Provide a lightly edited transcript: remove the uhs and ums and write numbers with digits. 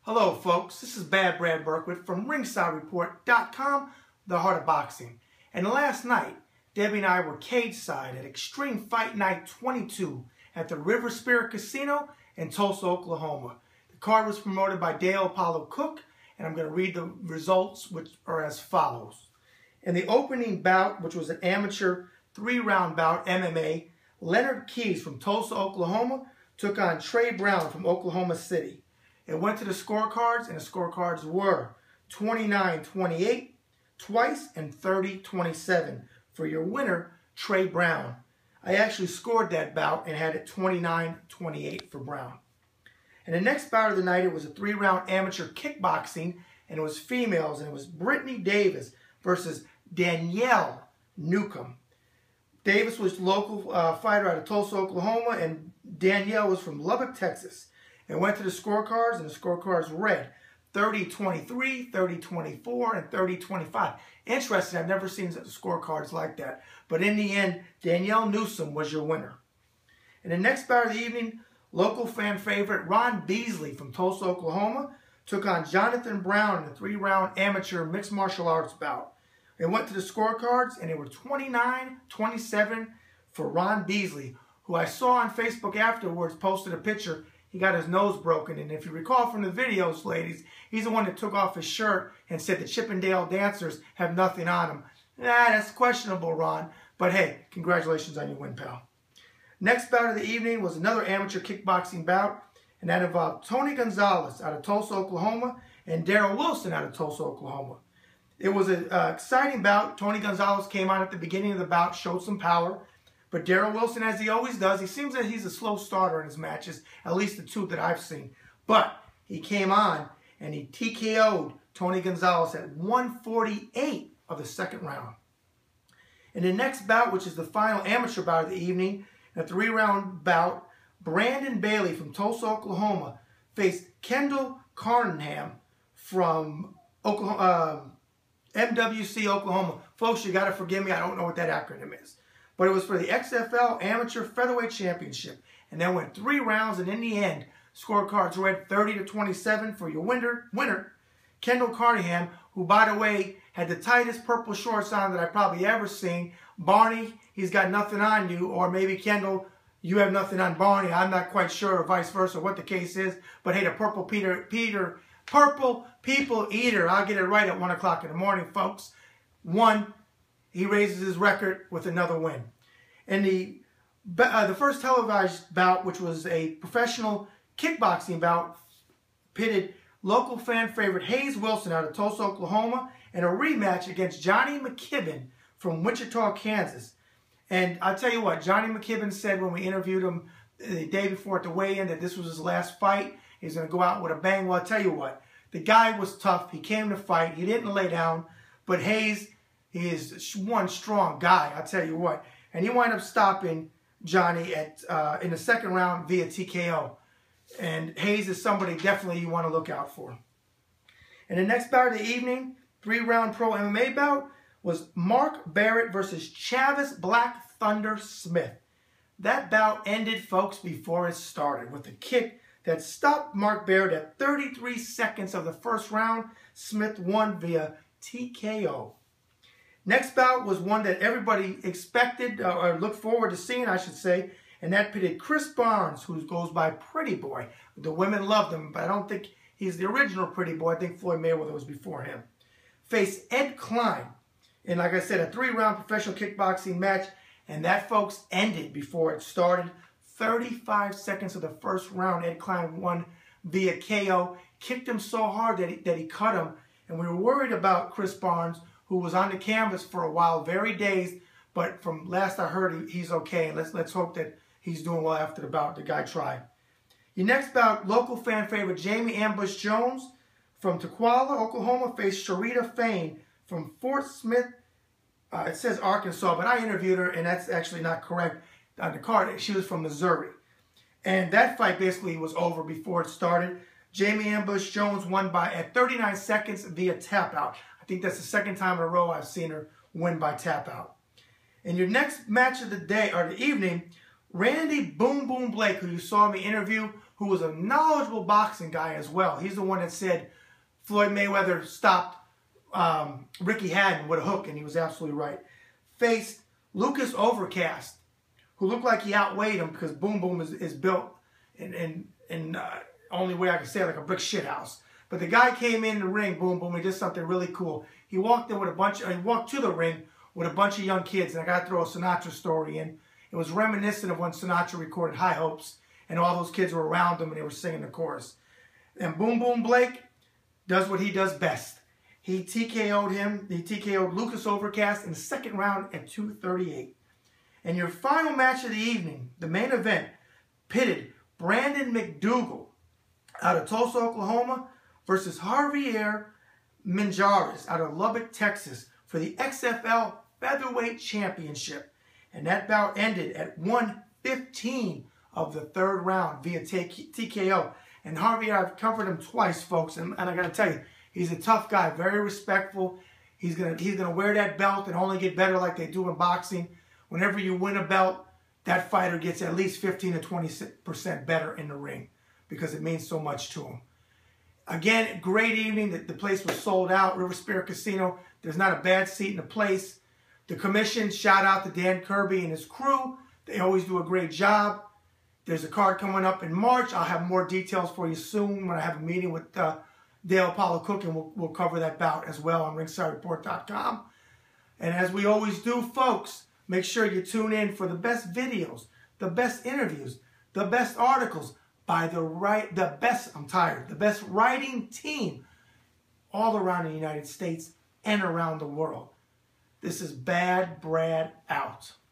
Hello folks, this is Bad Brad Berkwitt from RingsideReport.com, the heart of boxing. And last night, Debbie and I were cage side at Xtreme Fight Night 22 at the River Spirit Casino in Tulsa, Oklahoma. The card was promoted by Dale Apollo Cook, and I'm going to read the results, which are as follows. In the opening bout, which was an amateur 3-round bout MMA, Leonard Keys from Tulsa, Oklahoma took on Trey Brown from Oklahoma City. It went to the scorecards, and the scorecards were 29-28 twice and 30-27 for your winner, Trey Brown. I actually scored that bout and had it 29-28 for Brown. And the next bout of the night, it was a 3-round amateur kickboxing, and it was females, and it was Brittany Davis versus Danielle Newsome. Davis was a local fighter out of Tulsa, Oklahoma, and Danielle was from Lubbock, Texas. It went to the scorecards, and the scorecards read 30-23, 30-24, and 30-25. Interesting, I've never seen scorecards like that. But in the end, Danielle Newsome was your winner. In the next bout of the evening, local fan favorite Ron Beasley from Tulsa, Oklahoma took on Jonathan Brown in a 3-round amateur mixed martial arts bout. It went to the scorecards, and they were 29-27 for Ron Beasley, who I saw on Facebook afterwards posted a picture. He got his nose broken, and if you recall from the videos, ladies, he's the one that took off his shirt and said the Chippendale dancers have nothing on him. That's questionable, Ron, but hey, congratulations on your win, pal. Next bout of the evening was another amateur kickboxing bout, and that involved Tony Gonzalez out of Tulsa, Oklahoma, and Daryl Wilson out of Tulsa, Oklahoma. It was an exciting bout. Tony Gonzalez came on at the beginning of the bout, showed some power. But Daryl Wilson, as he always does, he seems that he's a slow starter in his matches, at least the 2 that I've seen. But he came on and he TKO'd Tony Gonzalez at 1:48 of the second round. In the next bout, which is the final amateur bout of the evening, in a 3-round bout, Brandon Bailey from Tulsa, Oklahoma faced Kendall Carnham from MWC, Oklahoma. Folks, you got to forgive me, I don't know what that acronym is. But it was for the XFL Amateur Featherweight Championship. And then went 3 rounds, and in the end, scorecards read 30-27 for your winner, Kendall Carnham, who, by the way, had the tightest purple shorts on that I've probably ever seen. Barney, he's got nothing on you, or maybe Kendall, you have nothing on Barney. I'm not quite sure, or vice versa, what the case is. But hey, the Purple People Eater, I'll get it right at 1 o'clock in the morning, folks. He raises his record with another win. And the first televised bout, which was a professional kickboxing bout, pitted local fan favorite Hayes Wilson out of Tulsa, Oklahoma, in a rematch against Johnny McKibben from Wichita, Kansas. And I'll tell you what, Johnny McKibben said when we interviewed him the day before at the weigh-in that this was his last fight. He's going to go out with a bang. Well, I'll tell you what, the guy was tough. He came to fight. He didn't lay down. But Hayes, he is one strong guy, I'll tell you what. And he wound up stopping Johnny in the second round via TKO. And Hayes is somebody definitely you want to look out for. And the next bout of the evening, 3-round pro MMA bout, was Mark Barrett versus Chavis Black Thunder Smith. That bout ended, folks, before it started with a kick that stopped Mark Barrett at 33 seconds of the first round. Smith won via TKO. Next bout was one that everybody expected, or looked forward to seeing, I should say, and that pitted Chris Barnes, who goes by Pretty Boy. The women loved him, but I don't think he's the original Pretty Boy. I think Floyd Mayweather was before him. Faced Ed Klein in, like I said, a 3-round professional kickboxing match, and that, folks, ended before it started. 35 seconds of the first round, Ed Klein won via KO. Kicked him so hard that he cut him, and we were worried about Chris Barnes, who was on the canvas for a while, very dazed, but from last I heard, he's okay. Let's hope that he's doing well after the bout. The guy tried. Your next bout, local fan favorite Jamie Ambush Jones from Tukwila, Oklahoma, faced Sharita Fain from Fort Smith. It says Arkansas, but I interviewed her, and that's actually not correct on the card. She was from Missouri. And that fight basically was over before it started. Jamie Ambush Jones won at 39 seconds via tap out. I think that's the second time in a row I've seen her win by tap out. In your next match of the day, or the evening, Randy Boom Boom Blake, who you saw me interview, who was a knowledgeable boxing guy as well. He's the one that said Floyd Mayweather stopped Ricky Hatton with a hook, and he was absolutely right. Faced Lucas Overcast, who looked like he outweighed him because Boom Boom is built in only way I can say it, like a brick shit house. But the guy came in the ring, Boom Boom, he did something really cool. He walked in with he walked to the ring with a bunch of young kids, and I got to throw a Sinatra story in. It was reminiscent of when Sinatra recorded High Hopes, and all those kids were around him and they were singing the chorus. And Boom Boom Blake does what he does best. He TKO'd him. He TKO'd Lucas Overcast in the second round at 2:38. And your final match of the evening, the main event, pitted Brandon McDougal out of Tulsa, Oklahoma versus Javier Minjares out of Lubbock, Texas for the XFL Featherweight Championship. And that bout ended at 1:15 of the third round via TKO. And Javier, I've covered him twice, folks, and I got to tell you, he's a tough guy, very respectful. He's gonna wear that belt and only get better like they do in boxing. Whenever you win a belt, that fighter gets at least 15 to 20% better in the ring because it means so much to him. Again, great evening. The place was sold out. River Spirit Casino. There's not a bad seat in the place. The commission, shout out to Dan Kirby and his crew. They always do a great job. There's a card coming up in March. I'll have more details for you soon when I have a meeting with Dale Apollo Cook, and we'll cover that bout as well on ringsidereport.com. And as we always do, folks, make sure you tune in for the best videos, the best interviews, the best articles by the best writing team all around the United States and around the world. This is Bad Brad out.